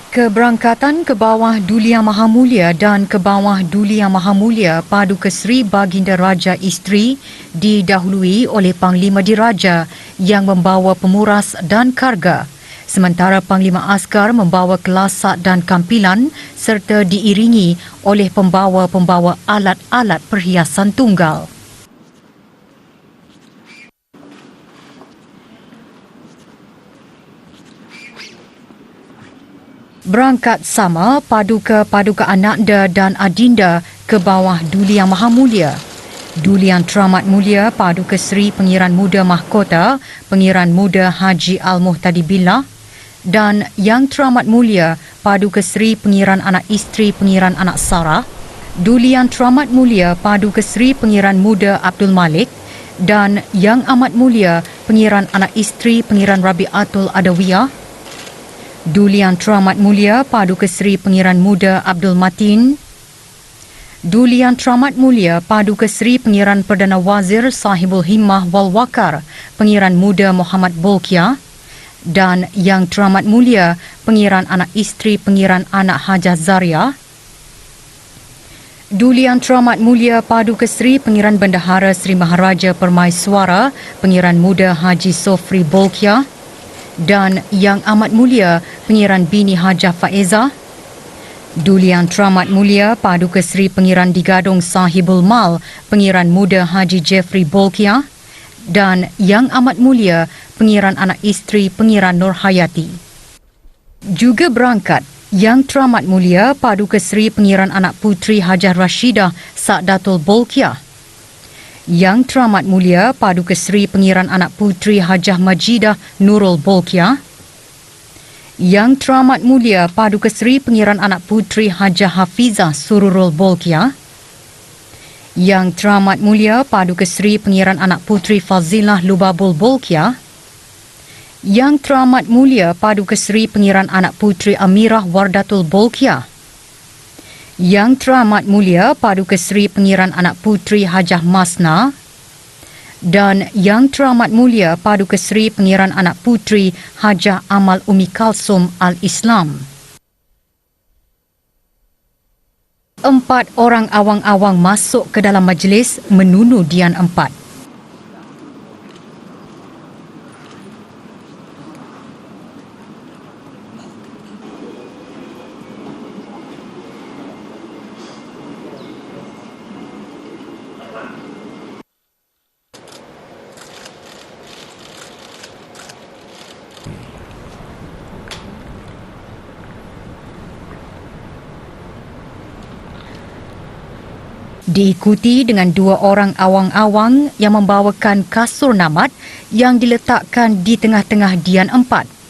Keberangkatan ke bawah Duli Yang Maha Mulia dan ke bawah Duli Yang Maha Mulia Paduka Seri Baginda Raja Isteri didahului oleh Panglima Diraja yang membawa pemuras dan karga, sementara Panglima Askar membawa kelasak dan kampilan serta diiringi oleh pembawa-pembawa alat-alat perhiasan tunggal. Berangkat sama paduka anakda dan adinda ke bawah Duli Yang Maha Mulia. Duli Yang Teramat Mulia Paduka Seri Pengiran Muda Mahkota Pengiran Muda Haji Al-Muhtadi Billah dan Yang Teramat Mulia Paduka Seri Pengiran Anak Isteri Pengiran Anak Sarah, Duli Yang Teramat Mulia Paduka Seri Pengiran Muda Abdul Malik dan Yang Amat Mulia Pengiran Anak Isteri Pengiran Rabiatul Adawiyah, Duli Yang Teramat Mulia Paduka Seri Pengiran Muda Abdul Matin, Duli Yang Teramat Mulia Paduka Seri Pengiran Perdana Wazir Sahibul Himmah wal Waqar Pengiran Muda Muhammad Bolkiah dan Yang Teramat Mulia Pengiran Anak Isteri Pengiran Anak Hajah Zaria, Duli Yang Teramat Mulia Paduka Seri Pengiran Bendahara Seri Maharaja Permaiswara Pengiran Muda Haji Sofri Bolkiah dan Yang Amat Mulia Pengiran Bini Hajah Faizah, Duli Yang Teramat Mulia Paduka Seri Pengiran Digadung Sahibul Mal Pengiran Muda Haji Jeffrey Bolkiah dan Yang Amat Mulia Pengiran Anak Isteri Pengiran Nur Hayati. Juga berangkat Yang Teramat Mulia Paduka Seri Pengiran Anak Puteri Hajah Rashidah Sa'datul Bolkiah, Yang Teramat Mulia Paduka Seri Pengiran Anak Puteri Hajah Majidah Nurul Bolkiah, Yang Teramat Mulia Paduka Seri Pengiran Anak Puteri Hajah Hafizah Sururul Bolkiah, Yang Teramat Mulia Paduka Seri Pengiran Anak Puteri Fazilah Lubabul Bolkiah, Yang Teramat Mulia Paduka Seri Pengiran Anak Puteri Amirah Wardatul Bolkiah, Yang Teramat Mulia Paduka Seri Pengiran Anak Puteri Hajah Masna dan Yang Teramat Mulia Paduka Seri Pengiran Anak Puteri Hajah Amal Umi Kalsum Al-Islam. 4 orang awang-awang masuk ke dalam majlis menunu Dian 4. Diikuti dengan 2 orang awang-awang yang membawakan kasur namat yang diletakkan di tengah-tengah Dian 4.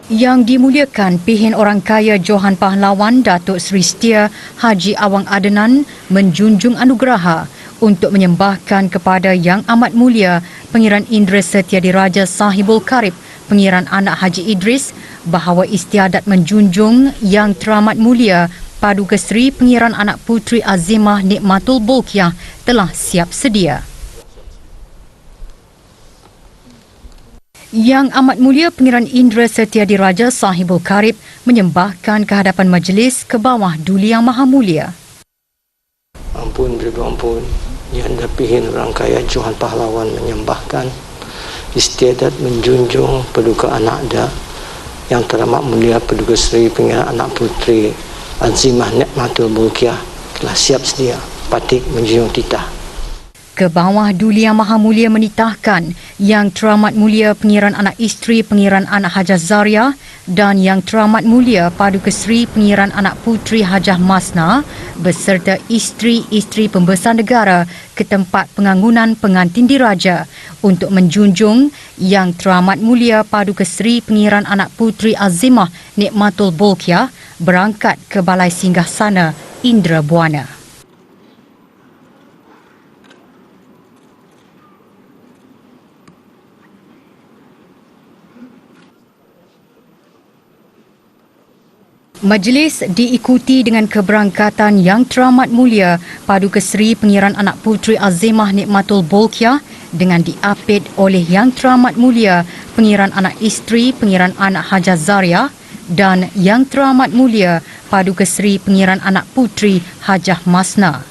Yang dimuliakan Pihin Orang Kaya Johan Pahlawan Datuk Seri Setia Haji Awang Adenan menjunjung anugerah untuk menyembahkan kepada Yang Amat Mulia Pengiran Indra Setia Diraja Sahibul Karib Pengiran Anak Haji Idris bahawa istiadat menjunjung Yang Teramat Mulia Paduka Seri Pengiran Anak Puteri Azimah Nikmatul Bolkiah telah siap sedia. Yang Amat Mulia Pengiran Indra Setia Diraja Sahibul Karib menyembahkan kehadapan majlis ke bawah Duli Yang Maha Mulia. Ampun beribu ampun, Yang Pihin Orang Kaya Johan Pahlawan menyembahkan istiadat menjunjung Paduka Anakda Yang Teramat Mulia Paduka Seri Pengiran Anak Puteri Azimah Nikmatul Bolkiah telah siap sedia patik menjunjung titah. Ke bawah Duli Yang Maha Mulia menitahkan Yang Teramat Mulia Pengiran Anak Isteri Pengiran Anak Hajah Zaria dan Yang Teramat Mulia Paduka Seri Pengiran Anak Puteri Hajah Masna beserta isteri-isteri pembesar negara ke tempat pengangunan pengantin diraja untuk menjunjung Yang Teramat Mulia Paduka Seri Pengiran Anak Puteri Azimah Nikmatul Bolkiah berangkat ke Balai Singgahsana Indra Buana. Majlis diikuti dengan keberangkatan Yang Teramat Mulia Paduka Seri Pengiran Anak Puteri Azimah Nikmatul Bolkiah dengan diapit oleh Yang Teramat Mulia Pengiran Anak Isteri Pengiran Anak Hajah Zaria dan Yang Teramat Mulia Paduka Seri Pengiran Anak Puteri Hajah Masna.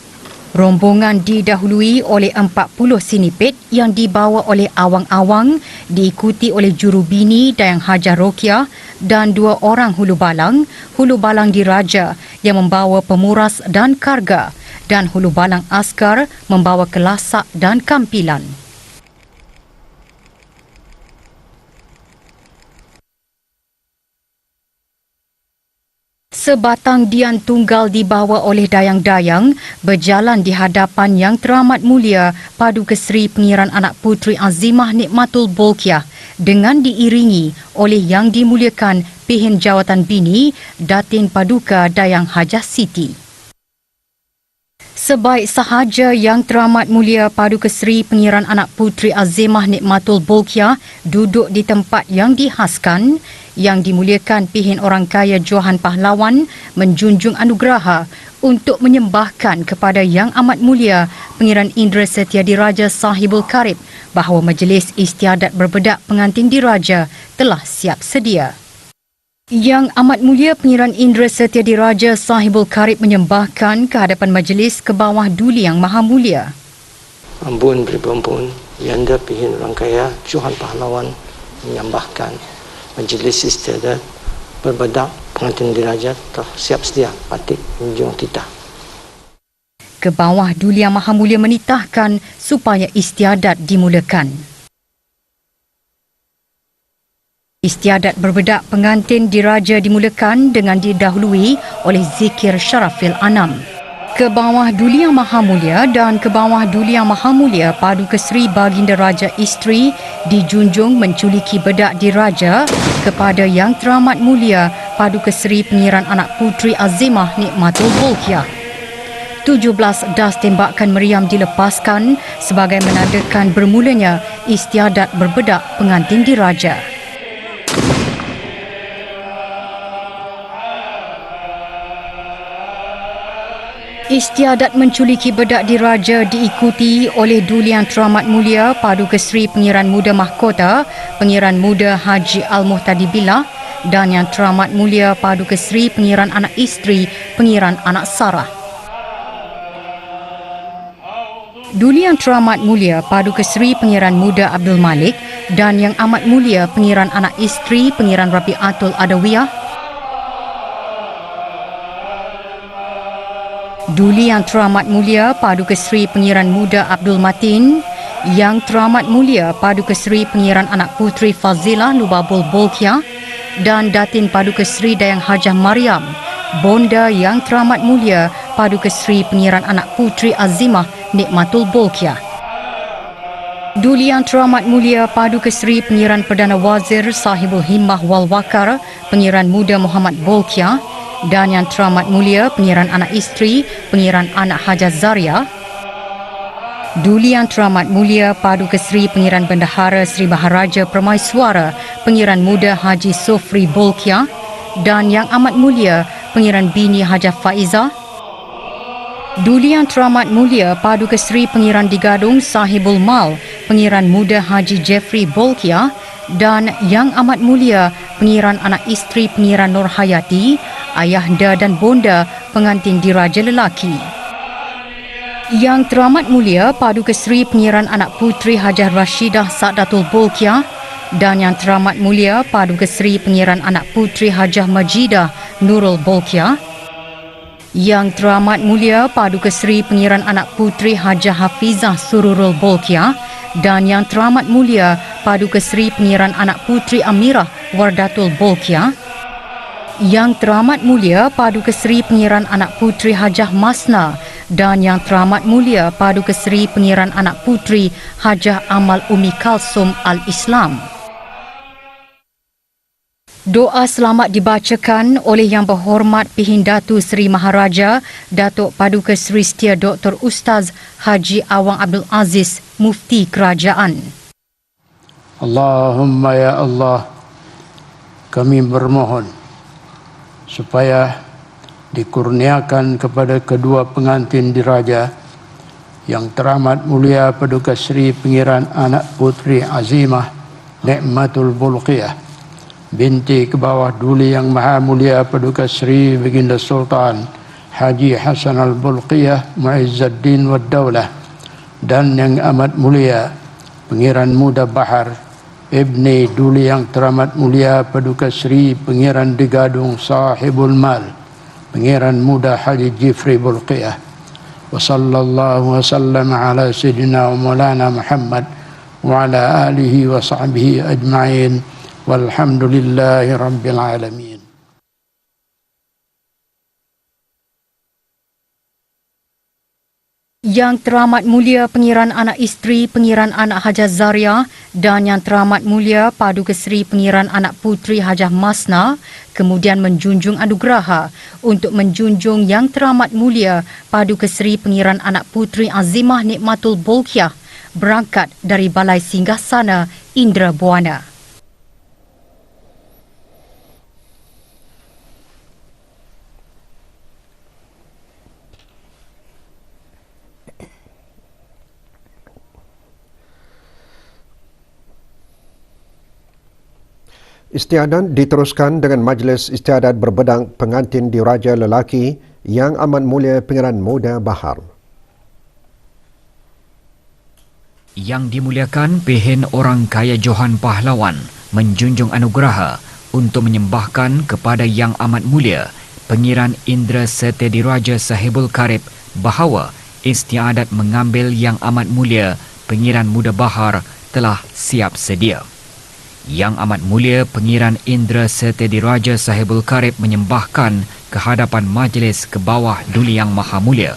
Rombongan didahului oleh 40 sinipit yang dibawa oleh awang-awang, diikuti oleh jurubini Dayang Hajah Rokiah dan 2 orang hulu balang diraja yang membawa pemuras dan karga dan hulu balang askar membawa kelasak dan kampilan. Sebatang dian tunggal dibawa oleh dayang-dayang berjalan di hadapan Yang Teramat Mulia Paduka Seri Pengiran Anak Puteri Azimah Nikmatul Bolkiah dengan diiringi oleh Yang Dimuliakan Pihin Jawatan Bini Datin Paduka Dayang Hajah Siti. Sebaik sahaja Yang Teramat Mulia Paduka Seri Pengiran Anak Puteri Azimah Nikmatul Bolkiah duduk di tempat yang dihaskan, Yang Dimuliakan Pihin Orang Kaya Johan Pahlawan menjunjung anugerah untuk menyembahkan kepada Yang Amat Mulia Pengiran Indra Setia Diraja Sahibul Karib bahawa majlis istiadat berbedak pengantin diraja telah siap sedia. Yang Amat Mulia Pengiran Indra Setia Diraja Sahibul Karib menyembahkan ke hadapan majlis ke bawah Duli Yang Maha Mulia. Ampun beri ampun, Yanda Pihin Orang Kaya Johan Pahlawan menyembahkan majlis istiadat berbedak pengantin diraja telah siap sedia patik menjunjung titah. Ke bawah Duli Yang Maha Mulia menitahkan supaya istiadat dimulakan. Istiadat berbedak pengantin diraja dimulakan dengan didahului oleh zikir Syarafil Anam. Ke bawah Duli Yang Maha Mulia dan ke bawah Duli Yang Maha Mulia Paduka Seri Baginda Raja Isteri dijunjung menculiki bedak diraja kepada Yang Teramat Mulia Paduka Seri Pengiran Anak Puteri Azimah Nikmatul Bolkiah. 17 das tembakan meriam dilepaskan sebagai menandakan bermulanya istiadat berbedak pengantin diraja. Istiadat menculiki bedak diraja diikuti oleh Duli Yang Teramat Mulia Paduka Seri Pengiran Muda Mahkota Pengiran Muda Haji Al-Muhtadi Billah dan Yang Teramat Mulia Paduka Seri Pengiran Anak Isteri Pengiran Anak Sarah. Duli Yang Teramat Mulia Paduka Seri Pengiran Muda Abdul Malik dan Yang Amat Mulia Pengiran Anak Isteri Pengiran Rabiatul Adawiyah. Duli Yang Teramat Mulia Paduka Seri Pengiran Muda Abdul Matin, Yang Teramat Mulia Paduka Seri Pengiran Anak Puteri Fazilah Lubabul Bolkiah dan Datin Paduka Seri Dayang Hajah Mariam, Bonda Yang Teramat Mulia Paduka Seri Pengiran Anak Puteri Azimah Nikmatul Bolkiah. Duli Yang Teramat Mulia Paduka Seri Pengiran Perdana Wazir Sahibul Himmah wal Wakar Pengiran Muda Muhammad Bolkiah dan Yang Teramat Mulia Pengiran Anak Isteri Pengiran Anak Hajah Zaria. Duli Yang Teramat Mulia Paduka Seri Pengiran Bendahara Seri Maharaja Permaiswara Pengiran Muda Haji Sofri Bolkiah dan Yang Amat Mulia Pengiran Bini Hajah Faizah. Duli Yang Teramat Mulia Paduka Seri Pengiran Digadung Sahibul Mal Pengiran Muda Haji Jeffrey Bolkiah dan Yang Amat Mulia Pengiran Anak Isteri Pengiran Nur Hayati, ayahda dan bonda pengantin diraja lelaki. Yang Teramat Mulia Paduka Seri Pengiran Anak Puteri Hajah Rashidah Sa'datul Bolkiah dan Yang Teramat Mulia Paduka Seri Pengiran Anak Puteri Hajah Majidah Nurul Bolkiah. Yang Teramat Mulia Paduka Seri Pengiran Anak Puteri Hajah Hafizah Sururul Bolkiah dan Yang Teramat Mulia Paduka Seri Pengiran Anak Puteri Amirah Wardatul Bolkiah. Yang Teramat Mulia Paduka Seri Pengiran Anak Puteri Hajah Masna dan Yang Teramat Mulia Paduka Seri Pengiran Anak Puteri Hajah Amal Umi Kalsum Al-Islam. Doa selamat dibacakan oleh Yang Berhormat Pihin Datu Seri Maharaja Datuk Paduka Seri Setia Dr. Ustaz Haji Awang Abdul Aziz Mufti Kerajaan. Allahumma ya Allah, kami bermohon supaya dikurniakan kepada kedua pengantin diraja yang teramat mulia Paduka Seri Pengiran Anak Putri Azimah Nikmatul Bulqiyah binti ke bawah Duli Yang Maha Mulia Paduka Seri Baginda Sultan Haji Hasan Al-Bulqiyah Muizzuddin Wad Daulah dan Yang Amat Mulia Pengiran Muda Bahar Ibni Duli Yang Teramat Mulia Paduka Seri Pengiran Digadung Sahibul Mal Pengiran Muda Haji Jifri Bulqiyah. Wa sallallahu wa sallam ala sayyidina wa maulana Muhammad wa ala alihi wa sahbihi ajma'in walhamdulillahi rabbil alamin. Yang Teramat Mulia Pengiran Anak Isteri Pengiran Anak Hajah Zaria dan Yang Teramat Mulia Paduka Seri Pengiran Anak Putri Hajah Masna kemudian menjunjung anugerah untuk menjunjung Yang Teramat Mulia Paduka Seri Pengiran Anak Putri Azimah Nikmatul Bulqiyah berangkat dari Balai Singgasana Indra Buana. Istiadat diteruskan dengan majlis istiadat berbedang pengantin diraja lelaki Yang Amat Mulia Pengiran Muda Bahar. Yang dimuliakan Pehin Orang Kaya Johan Pahlawan menjunjung anugerah untuk menyembahkan kepada Yang Amat Mulia Pengiran Indra Setediraja Sahibul Karib bahawa istiadat mengambil Yang Amat Mulia Pengiran Muda Bahar telah siap sedia. Yang Amat Mulia Pengiran Indra Setediraja Sahibul Karib menyembahkan ke hadapan majlis ke bawah Duli Yang Maha Mulia.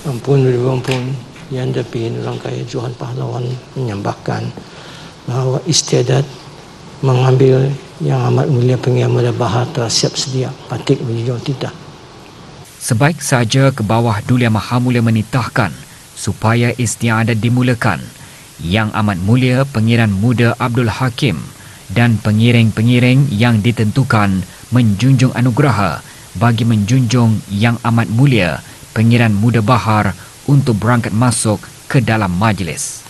Ampun beribu ampun, Yang Pehin Orang Kaya Johan Pahlawan menyembahkan bahawa istiadat mengambil Yang Amat Mulia Pengiran Muda Bahar telah siap sedia, patik menjunjung titah. Sebaik saja ke bawah Duli Yang Maha Mulia menitahkan supaya istiadat dimulakan, Yang Amat Mulia Pengiran Muda Abdul Hakim dan pengiring-pengiring yang ditentukan menjunjung anugerah bagi menjunjung Yang Amat Mulia Pengiran Muda Bahar untuk berangkat masuk ke dalam majlis.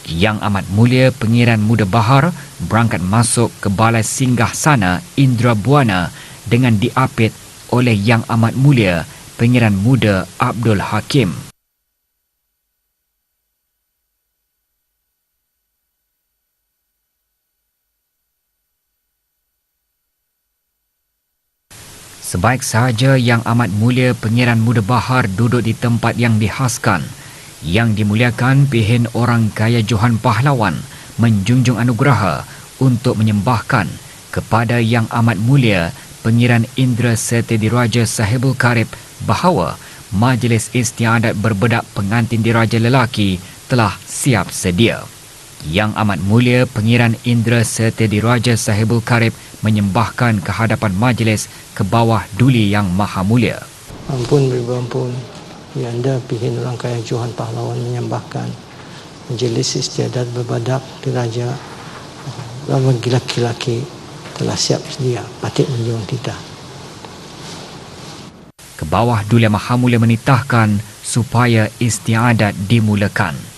Yang Amat Mulia Pengiran Muda Bahar berangkat masuk ke Balai Singgasana Indra Buana dengan diapit oleh Yang Amat Mulia Pengiran Muda Abdul Hakim. Sebaik sahaja Yang Amat Mulia Pengiran Muda Bahar duduk di tempat yang dihaskan, Yang dimuliakan Pehin Orang Kaya Johan Pahlawan menjunjung anugerah untuk menyembahkan kepada Yang Amat Mulia Pengiran Indra Setediraja Sahibul Karib bahawa majlis istiadat berbedak pengantin diraja lelaki telah siap sedia. Yang Amat Mulia Pengiran Indra Setediraja Sahibul Karib menyembahkan ke hadapan majlis ke bawah Duli Yang Maha Mulia. Ampun beribu ampun, Yang Pehin Orang Kaya Johan Pahlawan menyembahkan majlis istiadat berbadak diraja bagi laki-laki telah siap sedia, patik menjunjung titah. Ke bawah Duli Yang Maha Mulia menitahkan supaya istiadat dimulakan.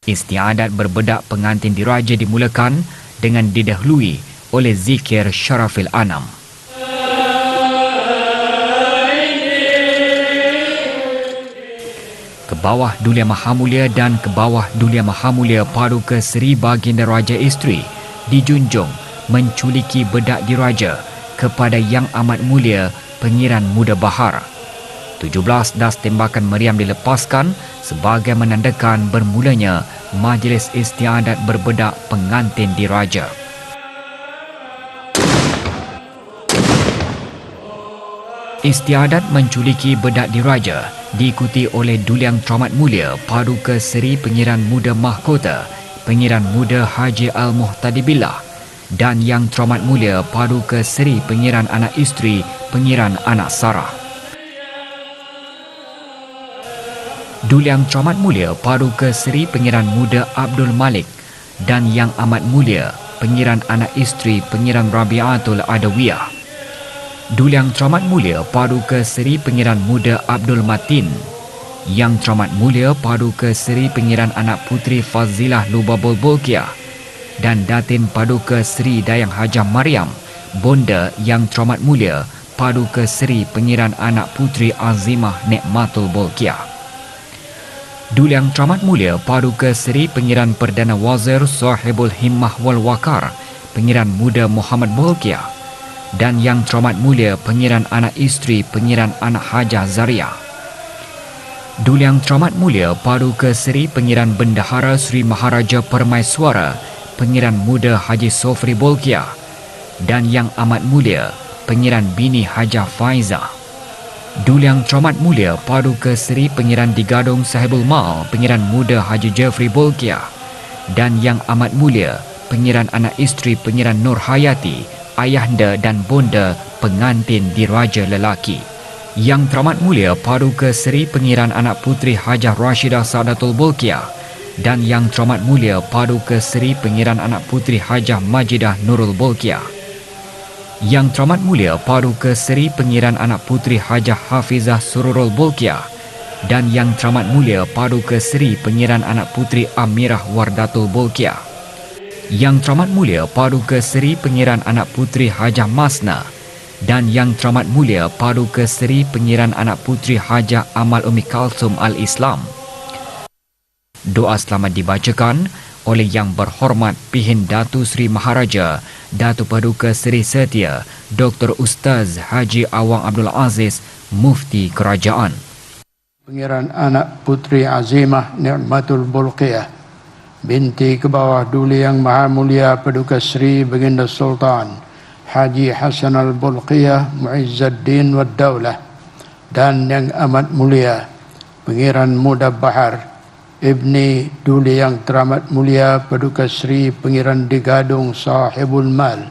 Istiadat berbedak pengantin diraja dimulakan dengan didahului oleh zikir Syarafil Anam. Ke bawah Duli Yang Maha Mulia dan ke bawah Duli Yang Maha Mulia Paduka Seri Baginda Raja Isteri dijunjung menculiki bedak diraja kepada Yang Amat Mulia Pengiran Muda Bahar. 17 das tembakan meriam dilepaskan sebagai menandakan bermulanya majlis istiadat berbedak pengantin diraja. Istiadat menculiki bedak diraja diikuti oleh Duli Yang Teramat Mulia Paduka Seri Pengiran Muda Mahkota Pengiran Muda Haji Al-Muhtadibillah dan Yang Terhormat Mulia Paduka Seri Pengiran Anak Isteri Pengiran Anak Sarah. Duli Yang Terhormat Mulia Paduka Seri Pengiran Muda Abdul Malik dan Yang Amat Mulia Pengiran Anak Isteri Pengiran Rabiatul Adawiyah. Duli Yang Terhormat Mulia Paduka Seri Pengiran Muda Abdul Matin, Yang Terhormat Mulia Paduka Seri Pengiran Anak Puteri Fazilah Lubabul Bolkiah dan Datin Paduka Seri Dayang Hajah Mariam, Bonda Yang Terhormat Mulia Paduka Seri Pengiran Anak Puteri Azimah Nikmatul Bolkiah. Duli Yang Terhormat Mulia Paduka Seri Pengiran Perdana Wazir Sahibul Himmah wal Waqar Pengiran Muda Muhammad Bolkiah dan Yang Terhormat Mulia Pengiran Anak Isteri Pengiran Anak Hajah Zaria. Duli Yang Terhormat Mulia Paduka Seri Pengiran Bendahara Sri Maharaja Permaiswara Pengiran Muda Haji Sofri Bolkiah dan Yang Amat Mulia Pengiran Bini Hajah Faizah. Duli Yang Terhormat Mulia Paduka Seri Pengiran Digadung Sahibul Mal Pengiran Muda Haji Jeffrey Bolkiah dan Yang Amat Mulia Pengiran Anak Isteri Pengiran Nur Hayati, ayahanda dan bonda pengantin diraja lelaki. Yang Terhormat Mulia Paduka Seri Pengiran Anak Puteri Hajah Rashidah Saadatul Bolkiah dan Yang Terhormat Mulia Paduka Seri Pengiran Anak Puteri Hajah Majidah Nurul Bolkiah. Yang Terhormat Mulia Paduka Seri Pengiran Anak Puteri Hajah Hafizah Sururul Bolkiah dan Yang Terhormat Mulia Paduka Seri Pengiran Anak Puteri Amirah Wardatul Bolkiah. Yang Terhormat Mulia Paduka Seri Pengiran Anak Puteri Hajah Masna dan Yang Terhormat Mulia Paduka Seri Pengiran Anak Puteri Hajah Amal Umi Kalsum Al-Islam. Doa selamat dibacakan oleh Yang Berhormat Pihin Datu Sri Maharaja Datu Paduka Seri Setia Dr. Ustaz Haji Awang Abdul Aziz, Mufti Kerajaan. Pengiran Anak Puteri Azimah Nikmatul Bolkiah binti ke bawah Duli Yang Maha Mulia Paduka Seri Baginda Sultan Haji Hasan Al-Bolkiah Muizzuddin Wad Daulah dan Yang Amat Mulia Pengiran Muda Bahar Ibni Duli Yang Teramat Mulia Paduka Seri Pengiran Digadung Sahibul Mal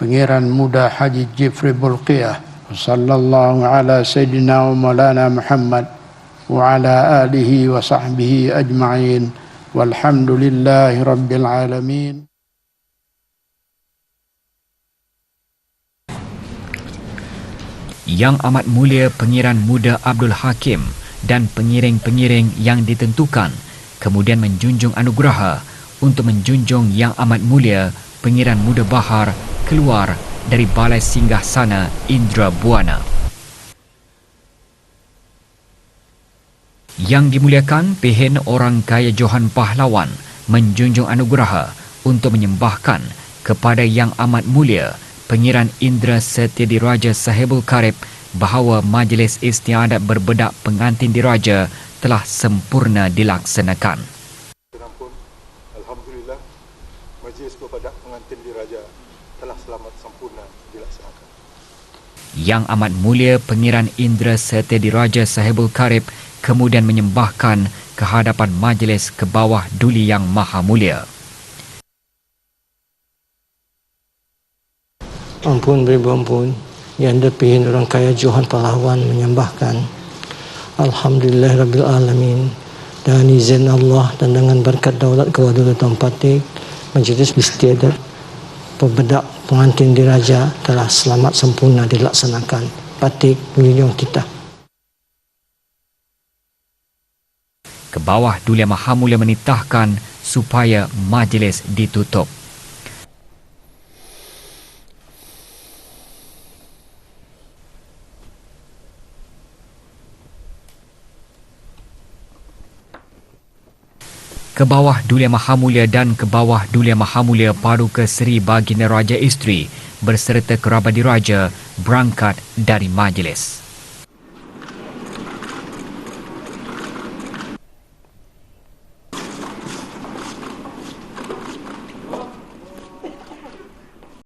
Pengiran Muda Haji Jeffrey Bolkiah. Sallallahu ala Sayyidina wa Maulana Muhammad wa ala alihi wa sahbihi ajma'in walhamdulillahi rabbil alamin. Yang Amat Mulia Pengiran Muda Abdul Hakim dan pengiring-pengiring yang ditentukan kemudian menjunjung anugerah untuk menjunjung Yang Amat Mulia Pengiran Muda Bahar keluar dari Balai Singgah Sana Indra Buana. Yang dimuliakan Pihin Orang Kaya Johan Pahlawan menjunjung anugerah untuk menyembahkan kepada Yang Amat Mulia Pengiran Indra Setia Diraja Sahibul Karib bahawa Majlis Istiadat Berbedak Pengantin Diraja telah sempurna dilaksanakan. Alhamdulillah, Majlis Berbedak Pengantin Diraja telah selamat sempurna dilaksanakan. Yang Amat Mulia Pengiran Indra Setia Diraja Sahibul Karib kemudian menyembahkan ke hadapan majlis ke bawah Duli Yang Maha Mulia. Ampun beribu ampun, Yang Pihin Orang Kaya Johan Pahlawan menyembahkan Alhamdulillah Rabbil Alamin, dengan izin Allah dan dengan berkat daulat kewadudatan Patik, Majlis Istiadat Berbedak Pengantin Diraja telah selamat sempurna dilaksanakan. Patik William Titah. Ke bawah Duli Yang Maha Mulia menitahkan supaya majlis ditutup. Ke bawah Duli Yang Maha Mulia dan ke bawah Duli Yang Maha Mulia Paduka Seri Baginda Raja Isteri berserta kerabat diraja berangkat dari majlis.